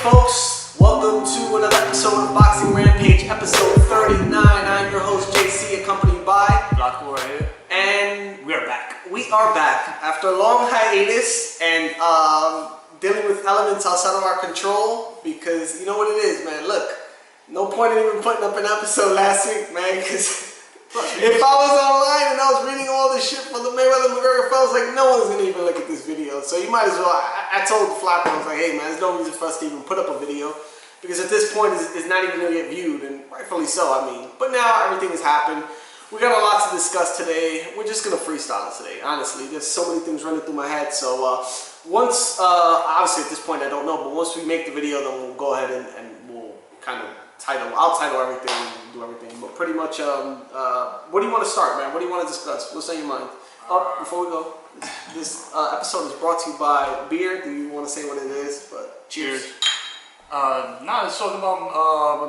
folks? Welcome to another episode of Boxing Rampage, episode 39. I'm your host, JC, accompanied by Blacko right here. And we are back. We are back after a long hiatus and dealing with elements outside of our control, because you know what it is, man. Look, no point in even putting up an episode last week, man, because if I was online and I was reading all this shit for the Mayweather Mcgregor fight, I was like, no one's gonna even look at this video. So you might as well. I told Flapper, I was like, hey man, there's no reason for us to even put up a video, because at this point it's not even gonna get viewed, and rightfully so. I mean, but now everything has happened. We got a lot to discuss today. We're just gonna freestyle it today. Honestly, there's so many things running through my head. So once, obviously at this point I don't know, but once we make the video, then we'll go ahead and we'll kind of I'll title everything and do everything. But pretty much, what do you want to start, man? What do you want to discuss? What's on your mind? Before we go, this episode is brought to you by beer. Do you want to say what it is? But cheers. Nah, let's talk about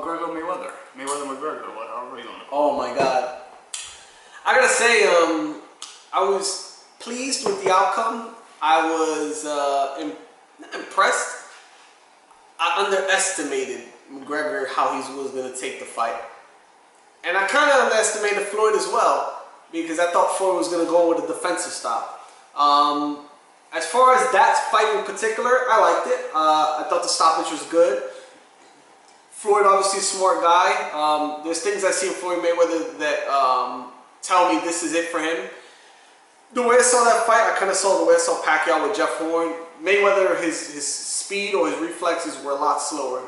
Mcgregor Mayweather. Mayweather Mcgregor. However you want to. Oh my God. I gotta say, I was pleased with the outcome. I was not impressed. I underestimated Mcgregor, how he was going to take the fight. And I kind of underestimated Floyd as well, because I thought Floyd was going to go with a defensive style. As far as that fight in particular, I liked it. I thought the stoppage was good. Floyd, obviously a smart guy. There's things I see in Floyd Mayweather that tell me this is it for him. The way I saw that fight, I kind of saw the way I saw Pacquiao with Jeff Horn. Mayweather, his speed or his reflexes were a lot slower.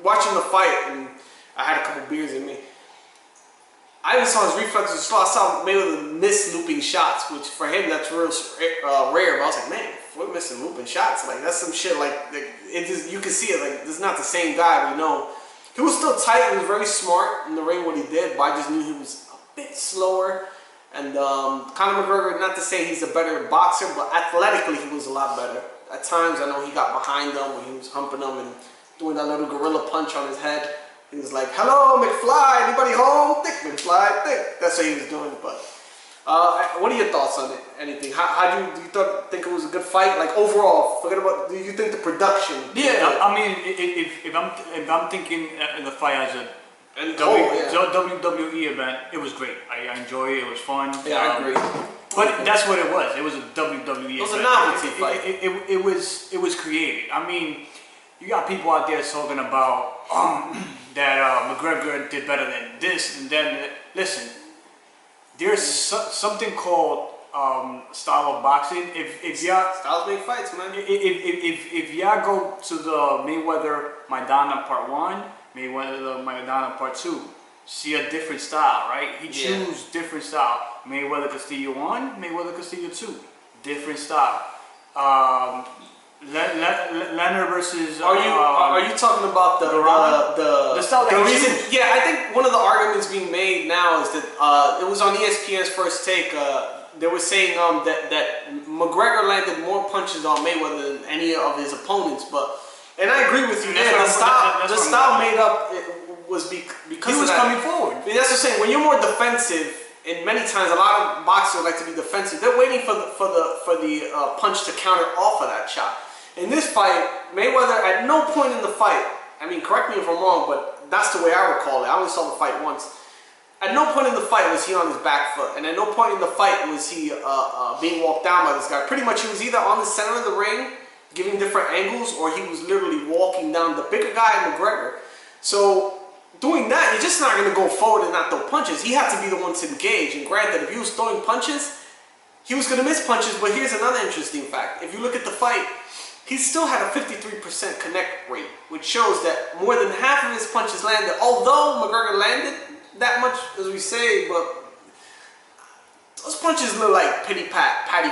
Watching the fight, and I had a couple beers in me, I even saw his reflexes slow. I saw Mayweather miss looping shots, which for him that's real rare. But I was like, man, Floyd missing looping shots, like that's some shit. Like it just, you can see it. Like this is not the same guy we know. He was still tight. He was very smart in the ring what he did, but I just knew he was a bit slower. And Conor McGregor, not to say he's a better boxer, but athletically he was a lot better. At times I know he got behind them when he was humping them and doing that little gorilla punch on his head. He was like, hello, McFly, anybody home? Thick McFly, thick. That's what he was doing. But what are your thoughts on it? Anything? How do you think it was a good fight? Like overall, forget about, do you think the production? Yeah, I mean, if I'm thinking the fight as a WWE event, it was great. I enjoyed it. It was fun. Yeah, I agree. But that's what it was. It was a WWE event. It was a novelty fight. It was created. I mean, you got people out there talking about that McGregor did better than this and then. Listen, there's something called style of boxing. If y'all styles make fights, man. If y'all go to the Mayweather Maidana Part 1, Mayweather Maidana Part 2, see a different style, right? He choose different style. Mayweather Castillo 1, Mayweather Castillo 2, different style. Leonard versus. Are you talking about the style that he reason? used? Yeah, I think one of the arguments being made now is that it was on ESPN's First Take. They were saying that McGregor landed more punches on Mayweather than any of his opponents, and I agree with you. Yeah, the style made up was because he was coming forward. I mean, that's what I'm saying. When you're more defensive, and many times a lot of boxers like to be defensive. They're waiting for the punch to counter off of that shot. In this fight, Mayweather at no point in the fight, I mean, correct me if I'm wrong, but that's the way I recall it. I only saw the fight once. At no point in the fight was he on his back foot, and at no point in the fight was he being walked down by this guy. Pretty much he was either on the center of the ring, giving different angles, or he was literally walking down the bigger guy, McGregor. So doing that, you're just not going to go forward and not throw punches. He had to be the one to engage. And granted, if he was throwing punches, he was going to miss punches. But here's another interesting fact. If you look at the fight, he still had a 53% connect rate, which shows that more than half of his punches landed. Although McGregor landed that much, as we say, but those punches look like patty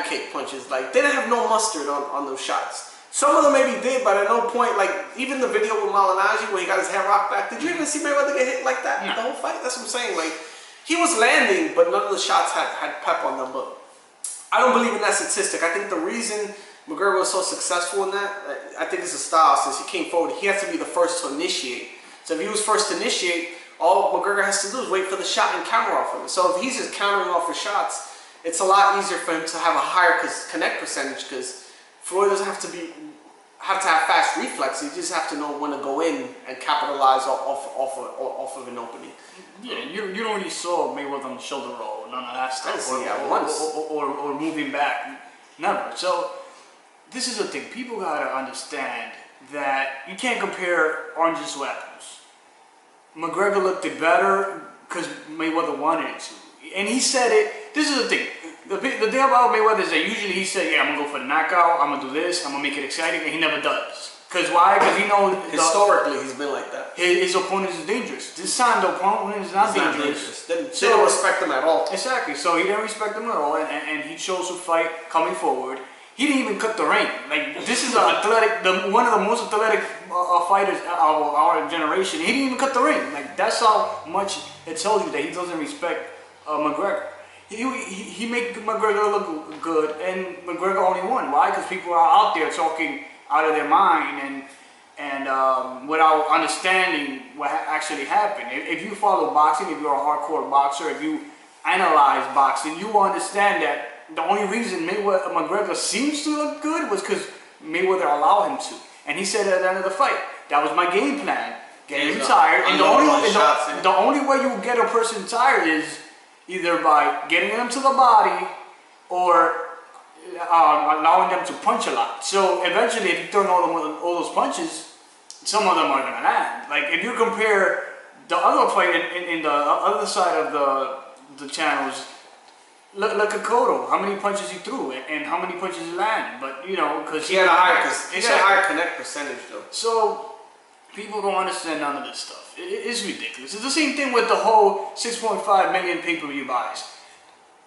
cake punches. Like, they didn't have no mustard on those shots. Some of them maybe did, but at no point, like, even the video with Malignaggi where he got his head rocked back, did you even see Mayweather get hit like that the whole fight? That's what I'm saying. Like, he was landing, but none of the shots had pep on them. But I don't believe in that statistic. I think the reason McGregor was so successful in that, I think it's a style. Since he came forward, he has to be the first to initiate. So if he was first to initiate, all McGregor has to do is wait for the shot and counter off of it. So if he's just countering off his shots, it's a lot easier for him to have a higher connect percentage, because Floyd doesn't have to be have to have fast reflexes. You just have to know when to go in and capitalize off of an opening. Yeah, you don't really saw Mayweather on the shoulder roll, none of that stuff, or moving back, never. So this is the thing. People gotta understand that you can't compare oranges to apples. McGregor looked it better because Mayweather wanted it to, and he said it. This is the thing. The thing about Mayweather is that usually he said, "Yeah, I'm gonna go for the knockout. I'm gonna do this. I'm gonna make it exciting," and he never does. Cause why? Cause he knows historically he's been like that. His opponent is dangerous. This time the opponent is not dangerous. They don't respect him at all. Exactly. So he didn't respect him at all, and he chose to fight coming forward. He didn't even cut the ring. Like, this is one of the most athletic fighters of our generation. He didn't even cut the ring. Like, that's how much it tells you that he doesn't respect McGregor. He made McGregor look good, and McGregor only won. Why? Because people are out there talking out of their mind and without understanding what actually happened. If you follow boxing, if you're a hardcore boxer, if you analyze boxing, you will understand that the only reason McGregor seems to look good was because Mayweather allowed him to. And he said at the end of the fight, that was my game plan, get him tired. And the only way you will get a person tired is either by getting them to the body or allowing them to punch a lot. So eventually, if you throw all those punches, some of them are gonna land. Like, if you compare the other fight in the other side of the channels, look at Cotto. How many punches he threw and how many punches he landed. But you know, because he had a higher connect percentage though. So people don't understand none of this stuff. It's ridiculous. It's the same thing with the whole 6.5 million pay-per-view buys.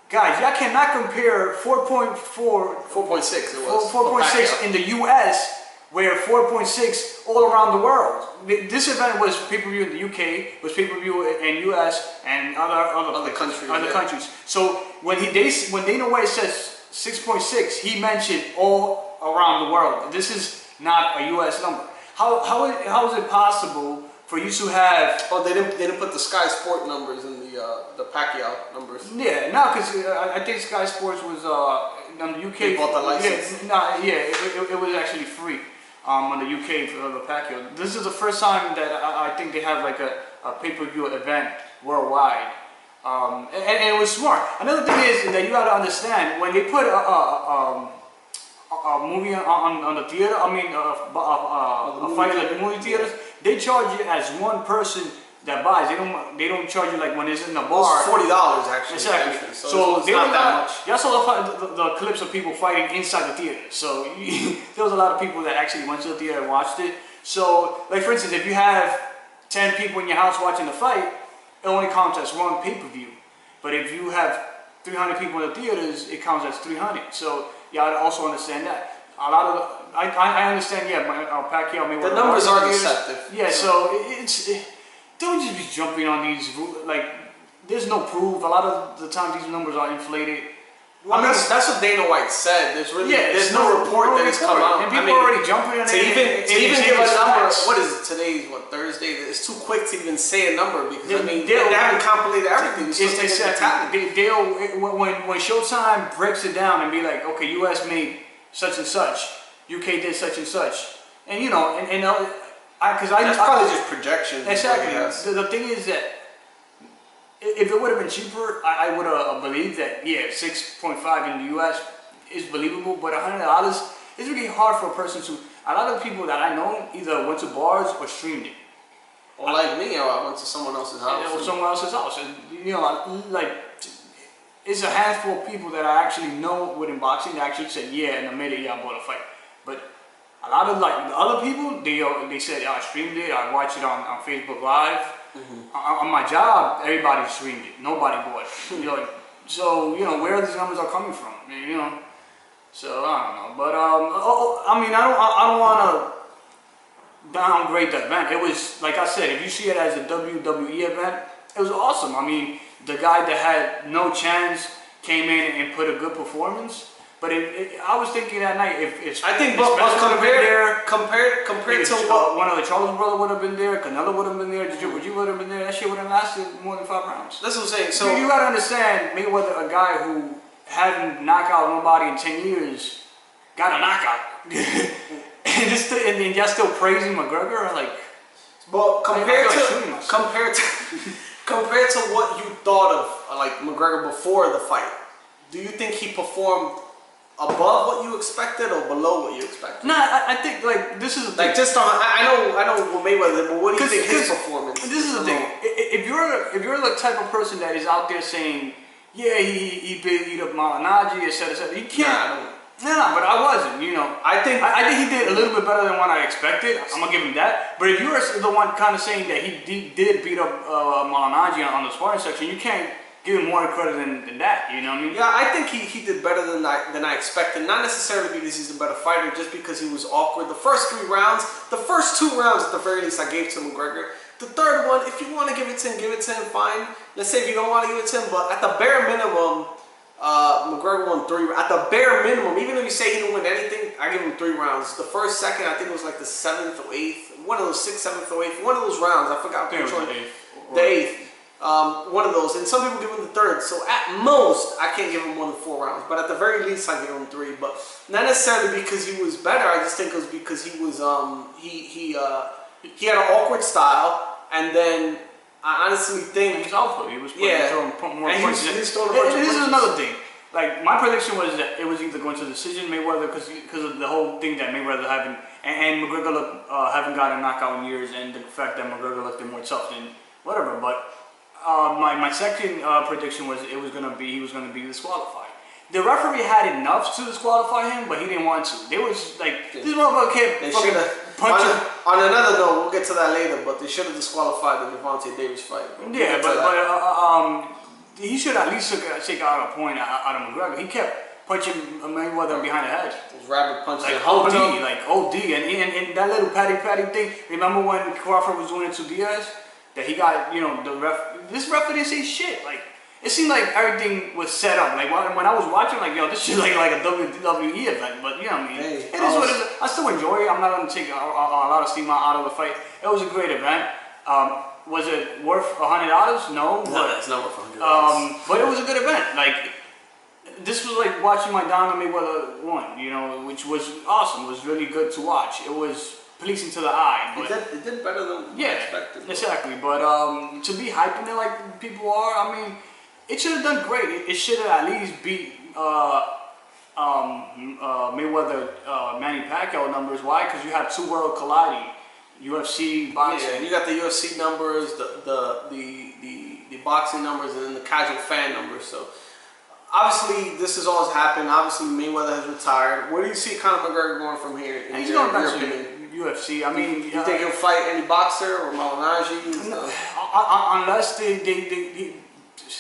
Guys, y'all cannot compare 4.6 in the US where 4.6 all around the world. This event was pay-per-view in the UK, was pay-per-view in US and other countries. So when Dana White says 6.6, he mentioned all around the world. This is not a US number. How is it possible for you to have? Oh, they didn't put the Sky Sport numbers in the Pacquiao numbers. Yeah, no, because I think Sky Sports was on the UK. They bought the license. It was actually free on the UK for the Pacquiao. This is the first time that I think they have like a pay-per-view event worldwide, and it was smart. Another thing is that you got to understand when they put a movie on the theater. I mean, a fight like the movie theaters. They charge you as one person that buys. They don't charge you like when it's in the bar. It's $40 actually. Exactly. So it's not that much. Y'all saw the clips of people fighting inside the theater. So there was a lot of people that actually went to the theater and watched it. So, like for instance, if you have 10 people in your house watching the fight, it only counts as one pay-per-view. But if you have 300 people in the theaters, it counts as 300. So y'all also understand that. A lot of I understand. Yeah, Pacquiao Mayweather. The numbers are deceptive. Yeah, so don't just be jumping on these. Like, there's no proof. A lot of the time, these numbers are inflated. Well, I mean, that's what Dana White said. There's no report that has come out. And people are already jumping on it. To even give a number. What is it? Today's Thursday. It's too quick to even say a number because they haven't compilated everything. When Showtime breaks it down and be like, okay, U.S. made such and such, UK did such and such, and you know, that's probably just projections. Exactly. The thing is that if it would have been cheaper, I would have believed that 6.5 in the US is believable, but $100 is really hard for a person to. A lot of people that I know either went to bars or streamed it. Or like me, I went to someone else's house. Or someone else's house, and you know, like. It's a handful of people that I actually know within boxing that actually said, yeah, and admitted, yeah, I bought a fight. But a lot of like the other people, they said, yeah, I streamed it, I watched it on Facebook Live. Mm-hmm. On my job, everybody streamed it, nobody bought it. You know, so you know where these numbers are coming from, you know. So I don't know, but I mean, I don't want to downgrade the event. It was like I said, if you see it as a WWE event, it was awesome. I mean. The guy that had no chance came in and put a good performance. But I was thinking that night if I think compared to what one of the Charles brothers would have been there, Canelo would have been there, Jiu-Jitsu would have been there, that shit would have lasted more than 5 rounds. That's what I'm saying. So you gotta understand, Mayweather, a guy who hadn't knocked out nobody in 10 years, got a knockout. and y'all still praising McGregor? Like, but compared I feel like compared to what you thought of like McGregor before the fight, do you think he performed above what you expected or below what you expected? No, I think like this is the thing. Like just on, I know Mayweather, but what do you think his performance? This is the thing. If you're the type of person that is out there saying, yeah, he beat up Malinaji, etc., you can't. No, but I wasn't. You know, I think he did a little bit better than what I expected. I'm gonna give him that. But if you're the one kind of saying that he did beat up Malinaji on the sparring section, you can't give him more credit than that. You know what I mean? Yeah, I think he did better than I expected. Not necessarily because he's a better fighter, just because he was awkward. The first 3 rounds, the first 2 rounds at the very least, I gave to McGregor. The third one, if you want to give it to him, fine. Let's say if you don't want to give it to him, but at the bare minimum, McGregor won 3. At the bare minimum, even if you say he didn't win anything, I give him 3 rounds. The first, second, I think it was like the 7th or 8th. One of those 6th, 7th or 8th. One of those rounds. I forgot which one. The 8th. One of those. And some people give him the 3rd. So at most, I can't give him more than 4 rounds. But at the very least, I give him 3. But not necessarily because he was better. I just think it was because he was he had an awkward style, and then I honestly think he's alpha. He was throwing more punches. This is another thing. Like my prediction was that it was either going to decision Mayweather because of the whole thing that Mayweather having and McGregor haven't gotten a knockout in years, and the fact that McGregor looked more tough than whatever. But my second prediction was he was gonna be disqualified. The referee had enough to disqualify him, but he didn't want to. They was like, this motherfucker can't fucking punch him. On another note, we'll get to that later, but they should have disqualified the Devontae Davis fight. Yeah, but he should at least take out a point out of McGregor. He kept punching Mayweather behind the head. Those rabbit punches. Like OD, and that little patty thing. Remember when Crawford was doing it to Diaz? That he got, this ref didn't say shit. Like, it seemed like everything was set up. Like when I was watching, like, this shit like a WWE event. But you know what I mean? Hey, it is what it is. I still enjoy it. I'm not gonna take a lot of steam out of the fight. It was a great event. Was it worth $100? No, it's not worth $100. But it was a good event. Like, this was like watching my Donna Mayweather won. Which was awesome. It was really good to watch. It was pleasing to the eye. But it did better than expected. Exactly. But to be hyping it like people are, I mean. It should have done great. It should have at least beat Mayweather, Manny Pacquiao numbers. Why? Because you have 2 worlds colliding. UFC, boxing. Yeah, you got the UFC numbers, the boxing numbers, and then the casual fan numbers. So obviously, this has always happened. Obviously, Mayweather has retired. Where do you see Conor McGregor going from here? He's going back to UFC. I mean, you think he'll fight any boxer or Malinaji? Unless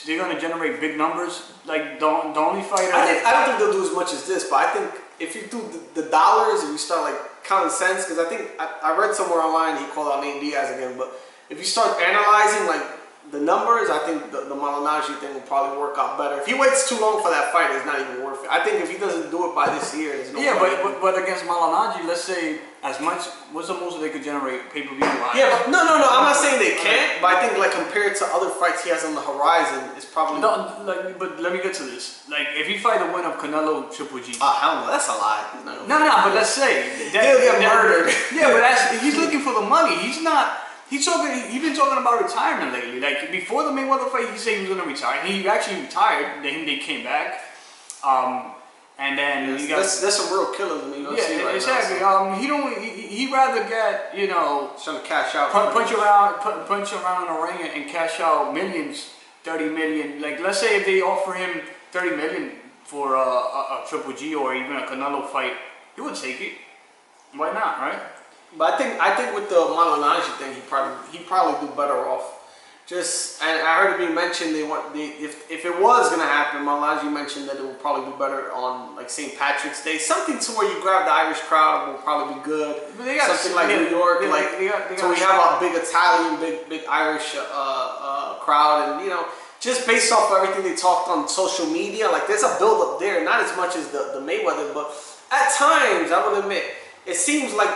they're going to generate big numbers. Like, the only fighter... I don't think they'll do as much as this, but I think if you do the dollars and you start, like, counting cents, because I think, I read somewhere online, he called out Nate Diaz again, but if you start analyzing, like, the numbers, I think the Malinaji thing will probably work out better. If he waits too long for that fight, it's not even worth it. I think if he doesn't do it by this year, there's no point. but against Malinaji, let's say what's the most they could generate pay-per-view wise? Yeah, but no, I'm not saying they can't, but I think like compared to other fights he has on the horizon, it's probably... But let me get to this. Like, if you fight the winner of Canelo Triple G... Oh, hell no, that's a lie. No, but let's say... He'll get murdered. Yeah, but he's looking for the money. He's not... He's been talking about retirement lately. Like, before the Mayweather fight, he said he was going to retire. He actually retired. Then they came back. And then there's some real killers in the UFC right exactly. now. He'd rather get, trying to cash out. Punch around in a ring and cash out millions, 30 million. Like, let's say if they offer him 30 million for a Triple G or even a Canelo fight, he would take it. Why not, right? But I think with the Malinaji thing, he probably do better off. And I heard it being mentioned if it was gonna happen, Malinaji mentioned that it will probably do better on like St. Patrick's Day, something to where you grab the Irish crowd will probably be good. But they got something like New York, so we have a big Italian, big Irish crowd, and just based off of everything they talked on social media, like there's a build up there, not as much as the Mayweather, but at times I will admit it seems like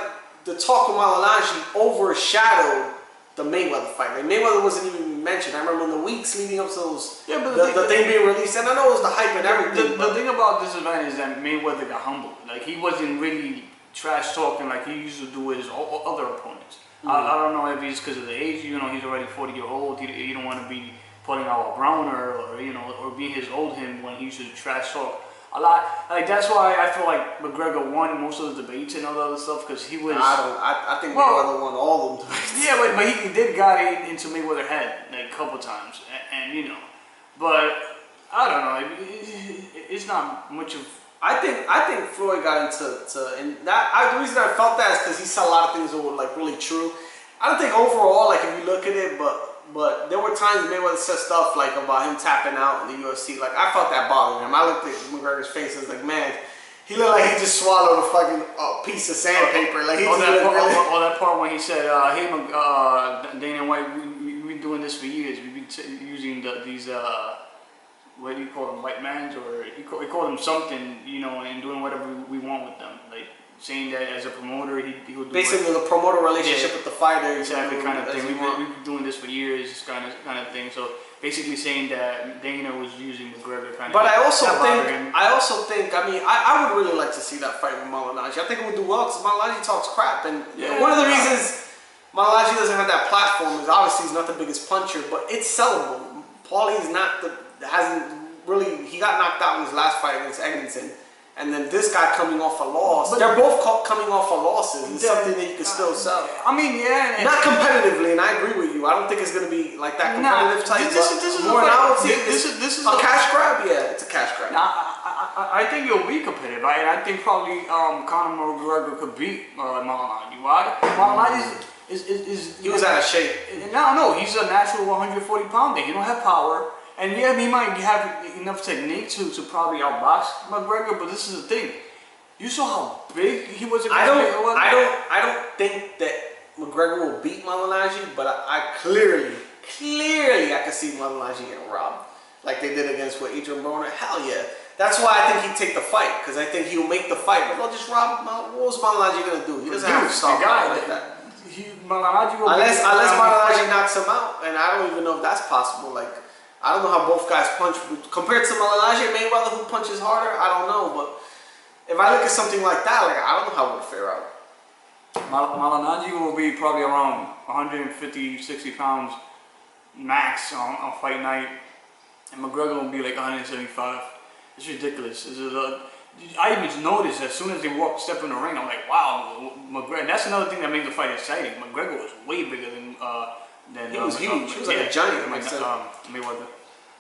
the talk of Malinaji overshadowed the Mayweather fight. Like Mayweather wasn't even mentioned. I remember in the weeks leading up to those, the thing being released, and I know it was the hype and everything. The thing about this event is that Mayweather got humbled. Like he wasn't really trash talking like he used to do with his other opponents. I don't know if it's because of the age. You know, he's already 40-year-old. He don't want to be putting out a Browner or or being his old him when he used to trash talk a lot. Like that's why I feel like McGregor won most of the debates and all the other stuff because he was. I think Mayweather won all of them debates. Yeah, but he did got into Mayweather's head like a couple times, and but I don't know. It's not much of. I think Floyd got and the reason I felt that is because he said a lot of things that were like really true. I don't think overall, like if you look at it, but there were times Mayweather said stuff like about him tapping out in the UFC. Like I felt that bothered him. I looked at McGregor's face and was like, man, he looked like he just swallowed a fucking piece of sandpaper. Like he that part when he said, "Hey, Dana White, we've been doing this for years. We've been using these." What do you call them, white mans, or he called them something, and doing whatever we want with them. Like saying that as a promoter, he would do basically the promoter relationship with the fighter, exactly kind of thing. We've been doing this for years, kind of thing. So basically saying that Dana was using McGregor kind of. But I also think, I mean, I would really like to see that fight with Malignaggi. I think it would do well because Malignaggi talks crap, and one of the reasons Malignaggi doesn't have that platform is obviously he's not the biggest puncher, but it's sellable. Paulie's he got knocked out in his last fight against Eglinton, and then this guy coming off a loss. But they're both coming off of losses. It's something that you can still sell. I mean, yeah. Not competitively, and I agree with you. I don't think it's going to be like that competitive type. This is a cash grab. Yeah, it's a cash grab. I think it'll be competitive. I think probably Conor McGregor could beat Malignaggi. Why? Malignaggi he was out of shape. No, he's a natural 140 pounder. He don't have power. And yeah, he might have enough technique to probably outbox McGregor, but this is the thing. You saw how big he was against Mayweather? I don't think that McGregor will beat Malignaggi, but I clearly I can see Malignaggi getting robbed. Like they did against Adrian Broner. Hell yeah. That's why I think he'd take the fight, because I think he'll make the fight, but they'll just rob him. What was Malignaggi going to do? He doesn't have to stop like that. Unless Malignaggi knocks him out, and I don't even know if that's possible. Like, I don't know how both guys punch. Compared to Malignaggi and Mayweather, who punches harder, I don't know. But if I look at something like that, like I don't know how it would fare out. Malignaggi will be probably around 150, 60 pounds max on fight night. And McGregor will be like 175. It's ridiculous. I even noticed as soon as they step in the ring, I'm like, wow, McGregor. And that's another thing that made the fight exciting. McGregor was way bigger than he was huge. He was like a giant. Mayweather.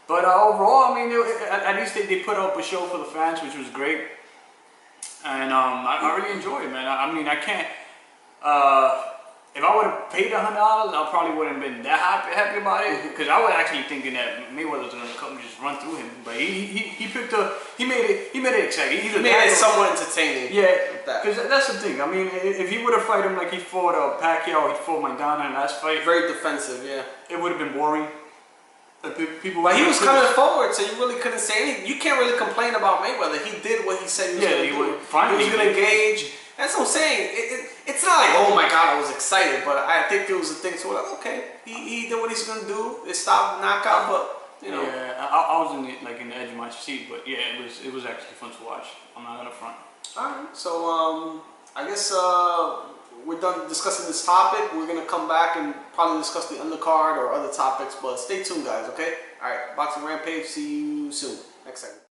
But overall, I mean, at least they put up a show for the fans, which was great. And I really enjoyed it, man. I mean, I can't. If I would have paid $100, I probably wouldn't have been that happy about it, because I was actually thinking that Mayweather was going to come and just run through him. But he made it exciting. He made it somewhat entertaining. Yeah, because that's the thing. I mean, if he would have fought him like he fought Pacquiao, he fought Maidana in the last fight. Very defensive, yeah. It would have been boring. But he was coming forward, so you really couldn't say anything. You can't really complain about Mayweather. He did what he said he was going to do. He was going to engage. That's what I'm saying. It's not like, oh my God, I was excited, but I think it was a thing. So like, okay, he did what he's gonna do. It stopped the knockout, but you know. Yeah, I was in the edge of my seat, but yeah, it was actually fun to watch. I'm not gonna front. All right, so I guess we're done discussing this topic. We're gonna come back and probably discuss the undercard or other topics, but stay tuned, guys. Okay. All right, Boxing Rampage. See you soon. Next segment.